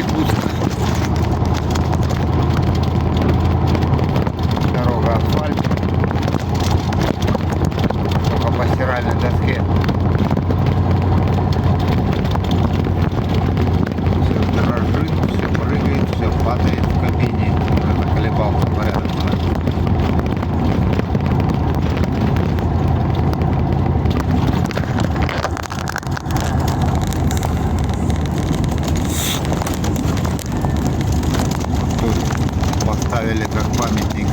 Якутск. Дорога асфальт. Только по стиральной доске. Все дрожит, все прыгает, все падает в кабине. Уже заколебался порядок. Поставили как памятник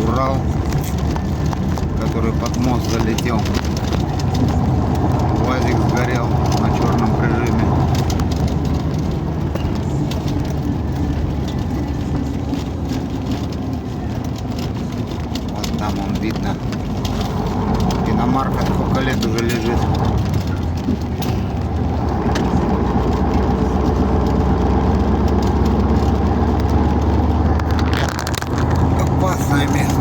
Урал, который под мост залетел. УАЗик сгорел на черном режиме. Вот там он видно. Иномарка сколько лет уже лежит. Опасное место.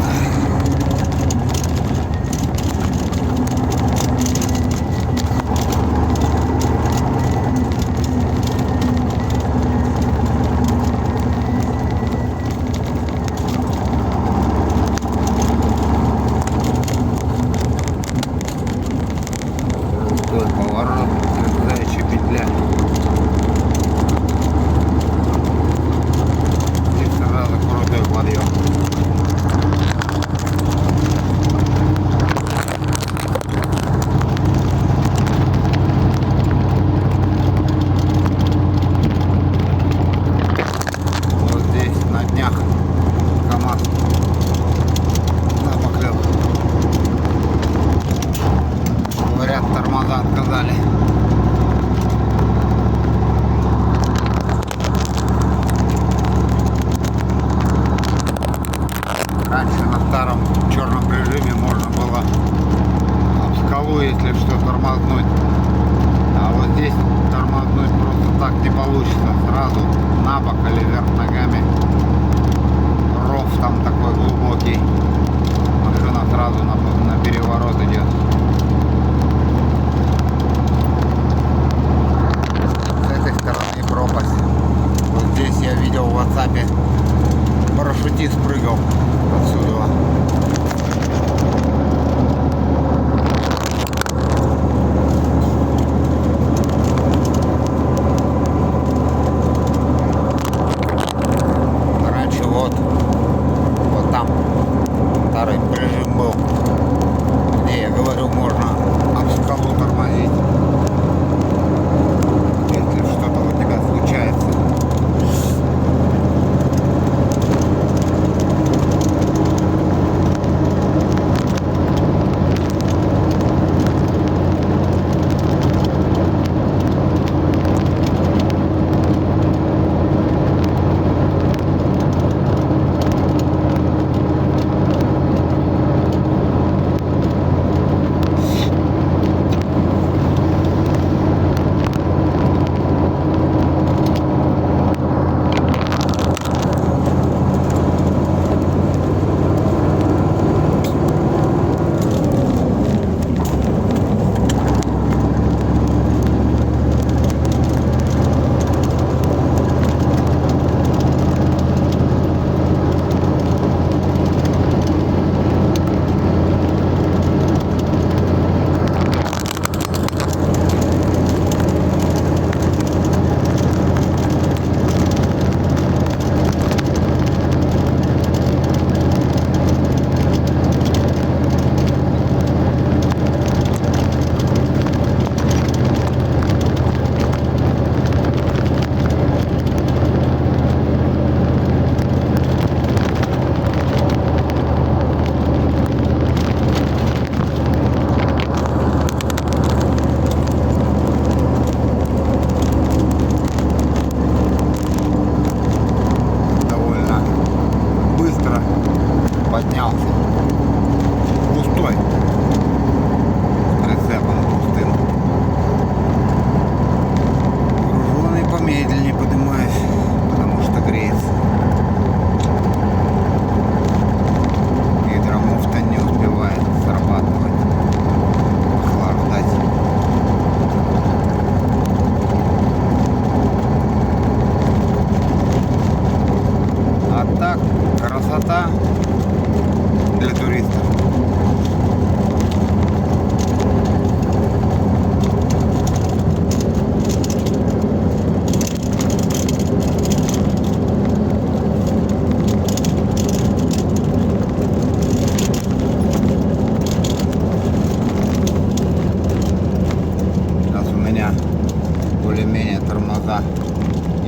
Крутой поворот, заячья петля. И сразу крутой подъем. КамАЗ напоклел. Говорят, тормоза отказали. Раньше на старом черном режиме можно было об скалу, если что, тормознуть. А вот здесь тормознуть просто так не получится. Сразу на бок или вверх ногами. Ров там такой глубокий. Машина сразу на переворот идет. С этой стороны пропасть. Вот здесь я видел в WhatsApp, парашютист прыгал отсюда. Вот там старый режим был, где, я говорю, можно об скалу тормозить, если что-то у тебя случается.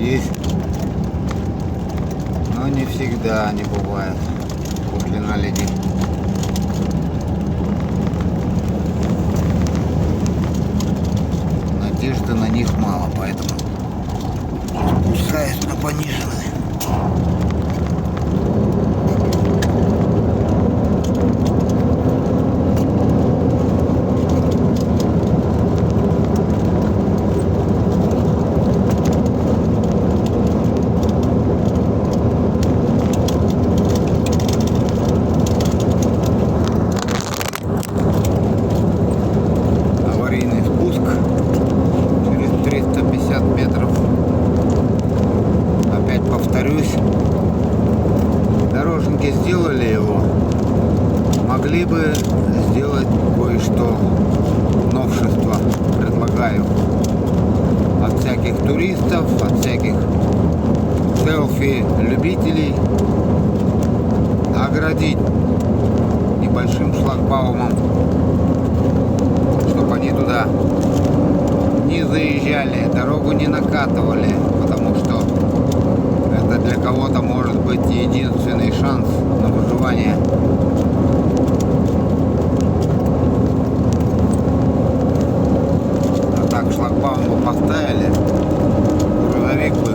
есть, но не всегда они бывают после наледи. Надежды на них мало, поэтому спускаюсь на пониженные. Сделали его, могли бы сделать кое-что, новшество предлагаю, от всяких туристов, от всяких селфи-любителей, оградить небольшим шлагбаумом, чтобы они туда не заезжали, дорогу не накатывали, потому что это для кого-то может быть единственный шанс на выживание. А так шлагбаум бы поставили, грузовик бы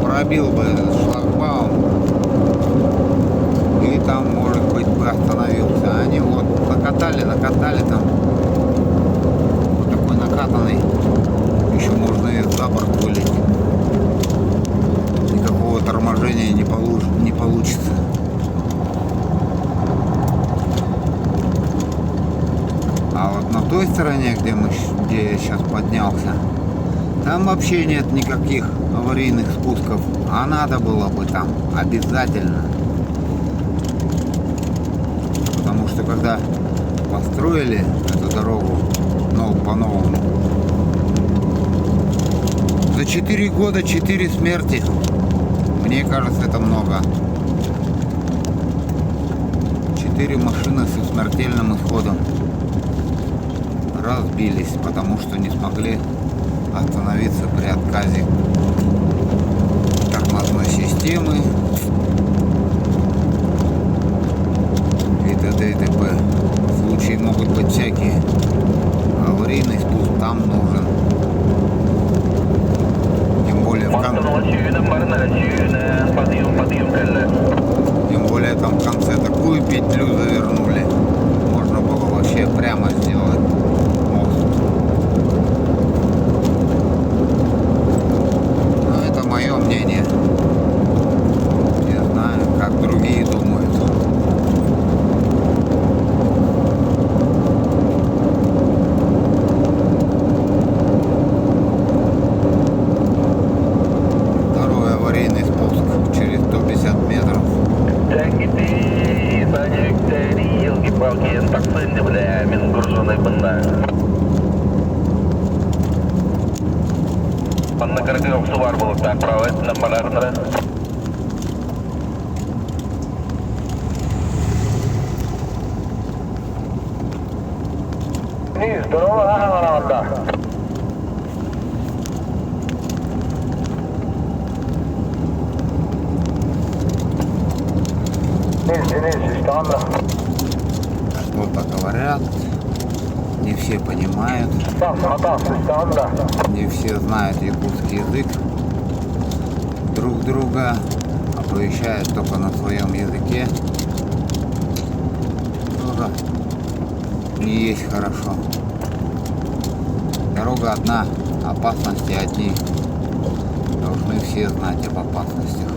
пробил бы этот шлагбаум и там, может быть, бы остановился. Они вот накатали там вот такой накатанный, еще можно и за борт вылететь. Никакого торможения не получится. А вот на той стороне, где я сейчас поднялся, там вообще нет никаких аварийных спусков. А надо было бы там обязательно. Потому что когда построили эту дорогу по-новому, за 4 года 4 смерти. Мне кажется, это много. 4 машины со смертельным исходом разбились, потому что не смогли остановиться при отказе тормозной системы и т.д. и т.п. Случаи могут быть всякие. Аварийный спуск там нужен. Тем более там в конце такую петлю завернули. Можно было вообще прямо сделать мост. Но это мое мнение. Не знаю, как другие думают. Вот говорят, не все понимают, не все знают якутский язык друг друга, оповещают только на своем языке. Тоже не есть хорошо. Дорога одна, опасности одни. Должны все знать об опасностях.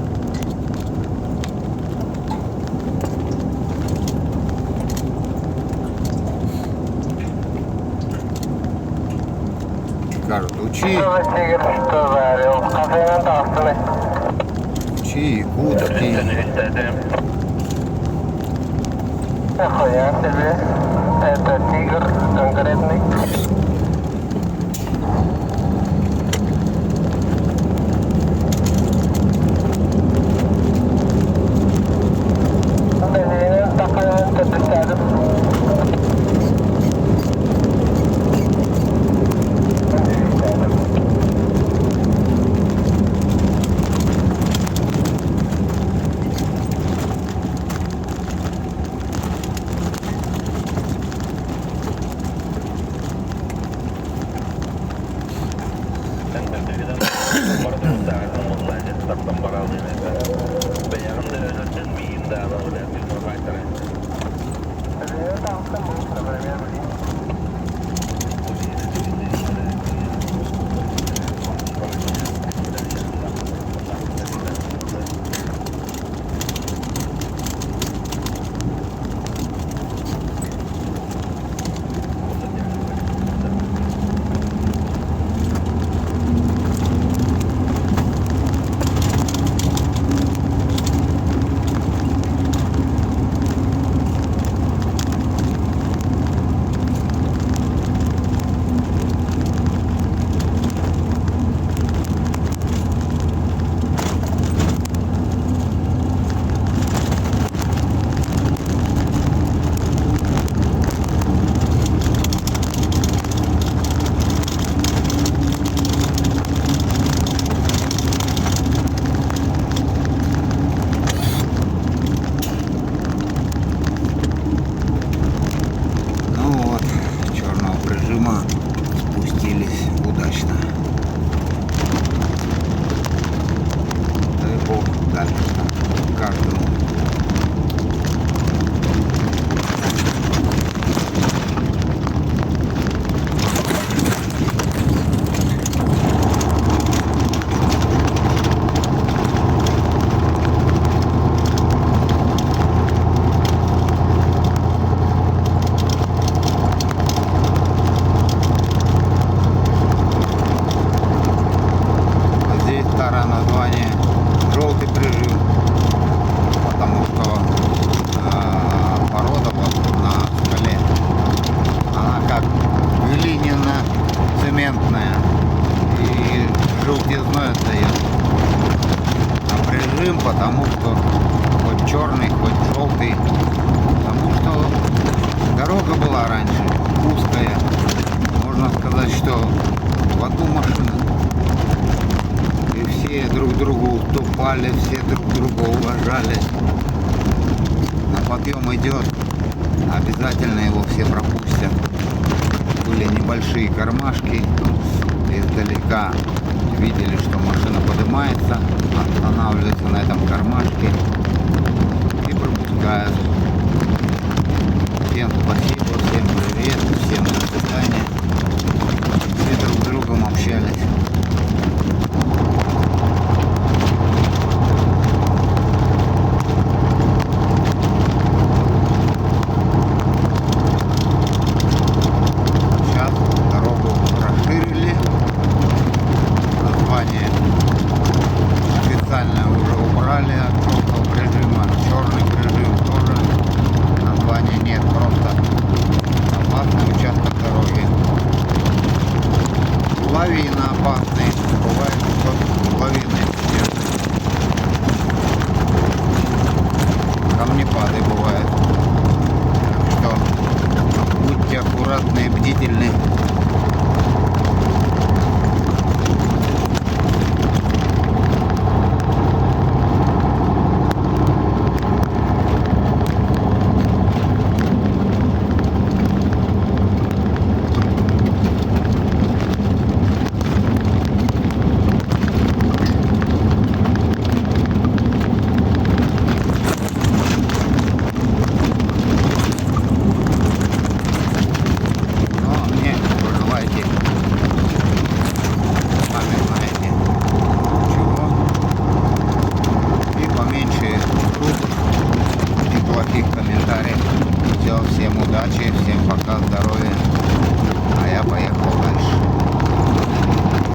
Скажут, учи якутский. Нахуя тебе? Это тигр конкретный. тормозной отдает. А прижим, потому что хоть черный, хоть желтый. Потому что дорога была раньше узкая. Можно сказать, что в одну машину. И все друг другу уступали, все друг друга уважали. На подъем идет, обязательно его все пропустят. Были небольшие кармашки, издалека видели, что машина поднимается, останавливается на этом кармашке и пропускают. Всем спасибо, всем привет, всем до свидания. Все друг с другом общались. Сейчас дорогу расширили. Название официально уже убрали от желтого режима. Черный режим тоже. Названия нет, просто опасный участок дороги. Лавина опасный. Бывает, что лавины. Камнепады бывают. Так что будьте аккуратны и бдительны. Но мне пожелайте, сами знаете, чего. И поменьше шуток и плохих комментариев. Все, всем удачи, всем пока, здоровья.